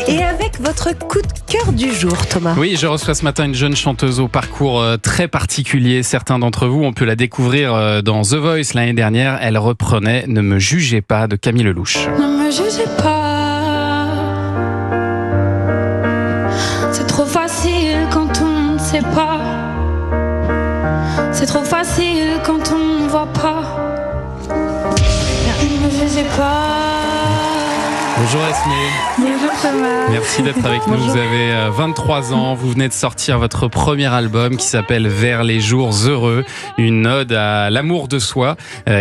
Et avec votre coup de cœur du jour, Thomas. Oui, je reçois ce matin une jeune chanteuse au parcours très particulier. Certains d'entre vous ont pu la découvrir dans The Voice l'année dernière. Elle reprenait « Ne me jugez pas » de Camille Lelouch. Ne me jugez pas, c'est trop facile quand on ne sait pas. C'est trop facile quand on ne voit pas. Ne me jugez pas. Bonjour Esmé. Bonjour Thomas. Merci d'être avec nous. Vous avez 23 ans, vous venez de sortir votre premier album qui s'appelle Vers les jours heureux, une ode à l'amour de soi,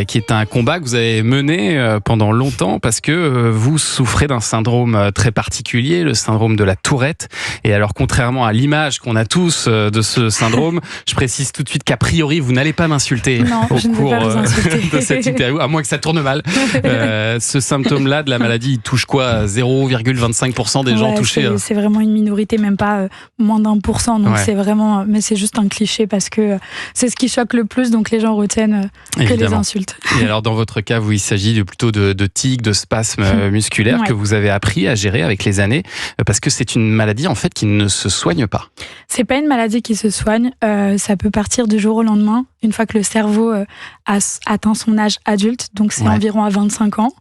qui est un combat que vous avez mené pendant longtemps parce que vous souffrez d'un syndrome très particulier, le syndrome de la Tourette. Et alors contrairement à l'image qu'on a tous de ce syndrome, je précise tout de suite qu'a priori vous n'allez pas m'insulter au cours de cette interview, à moins que ça tourne mal. Ce symptôme-là de la maladie, il touche quoi, 0,25% des gens touchés. C'est vraiment une minorité, même pas moins d'1%. Donc c'est vraiment, mais c'est juste un cliché parce que c'est ce qui choque le plus. Donc les gens retiennent que les insultes. Et alors dans votre cas, il s'agit plutôt de tics, de spasmes musculaires que vous avez appris à gérer avec les années, parce que c'est une maladie en fait qui ne se soigne pas. C'est pas une maladie qui se soigne. Ça peut partir du jour au lendemain, une fois que le cerveau a atteint son âge adulte. Donc c'est environ à 25 ans.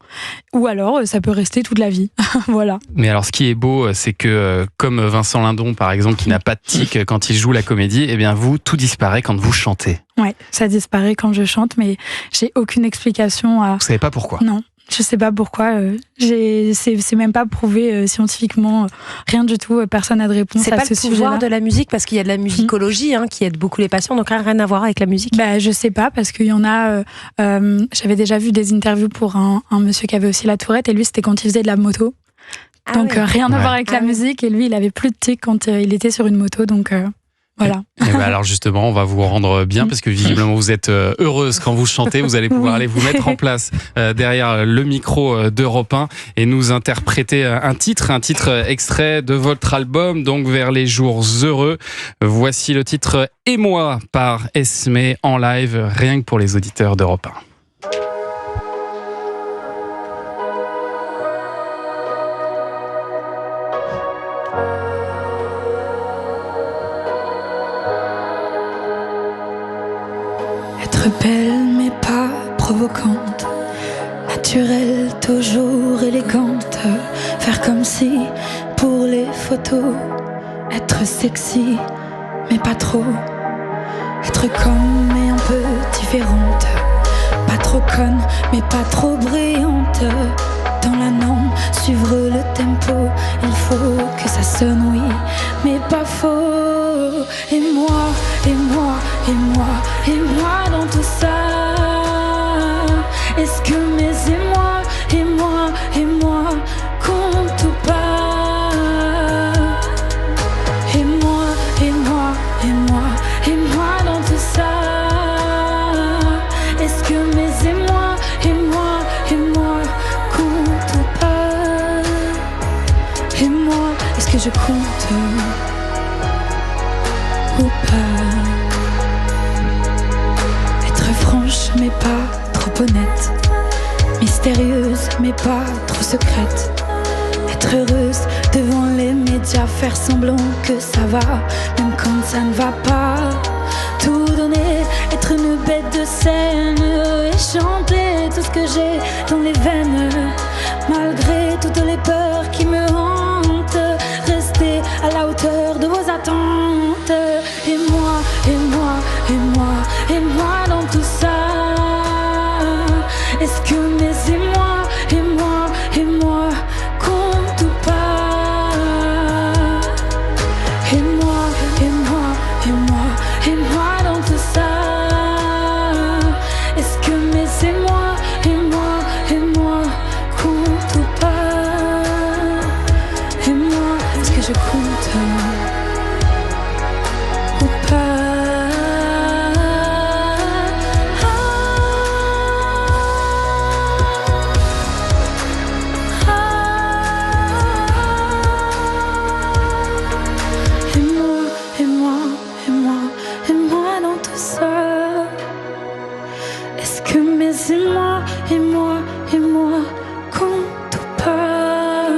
Ou alors ça peut rester toute la vie. Voilà. Mais alors ce qui est beau, c'est que comme Vincent Lindon par exemple, qui n'a pas de tic quand il joue la comédie, eh bien vous, tout disparaît quand vous chantez. Ouais, ça disparaît quand je chante, mais j'ai aucune explication à... Vous savez pas pourquoi? Non. Je sais pas pourquoi. C'est même pas prouvé scientifiquement. Rien du tout. Personne n'a de réponse à ce sujet-là. C'est pas le pouvoir de la musique, parce qu'il y a de la musicologie qui aide beaucoup les patients, donc rien à voir avec la musique. Je sais pas, parce qu'il y en a... j'avais déjà vu des interviews pour un monsieur qui avait aussi la Tourette, et lui c'était quand il faisait de la moto. Donc rien à voir avec la musique, et lui il avait plus de tic quand il était sur une moto, donc... Voilà. Et alors justement, on va vous rendre bien parce que visiblement vous êtes heureuse quand vous chantez. Vous allez pouvoir aller vous mettre en place derrière le micro d'Europe 1 et nous interpréter un titre extrait de votre album, donc Vers les jours heureux. Voici le titre Et moi par Esmé en live, rien que pour les auditeurs d'Europe 1. Être belle mais pas provocante, naturelle toujours élégante, faire comme si pour les photos, être sexy mais pas trop, être comme mais un peu différente, pas trop conne mais pas trop brillante, dans la norme suivre le tempo, il faut que ça sonne oui mais pas faux. Et moi, et moi, et moi, et moi dans tout ça. Est-ce que mes et moi comptent ou pas? Et moi, et moi, et moi, et moi dans tout ça. Est-ce que mes et moi comptent ou pas? Et moi, est-ce que je compte ou pas? Être franche mais pas trop honnête, mystérieuse mais pas trop secrète, être heureuse devant les médias, faire semblant que ça va même quand ça ne va pas, tout donner, être une bête de scène et chanter tout ce que j'ai dans les veines, malgré toutes les peurs qui me hantent, rester à la hauteur de vos attentes. Et moi, et moi, et moi, et moi dans tout ça. Est-ce que mes et moi comptent ou pas? Et moi, et moi, et moi, et moi dans tout ça. Est-ce que mes et moi comptent ou pas? Et moi, est-ce que je compte ou pas? Et moi compte ou pas?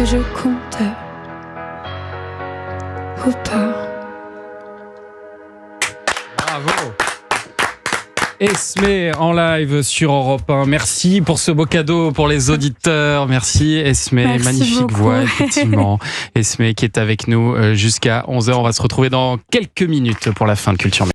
que je compte ou pas. Bravo. Esmé en live sur Europe 1. Merci pour ce beau cadeau pour les auditeurs. Merci Esmé, Merci magnifique beaucoup. voix effectivement. Esmé qui est avec nous jusqu'à 11h. On va se retrouver dans quelques minutes pour la fin de Culture.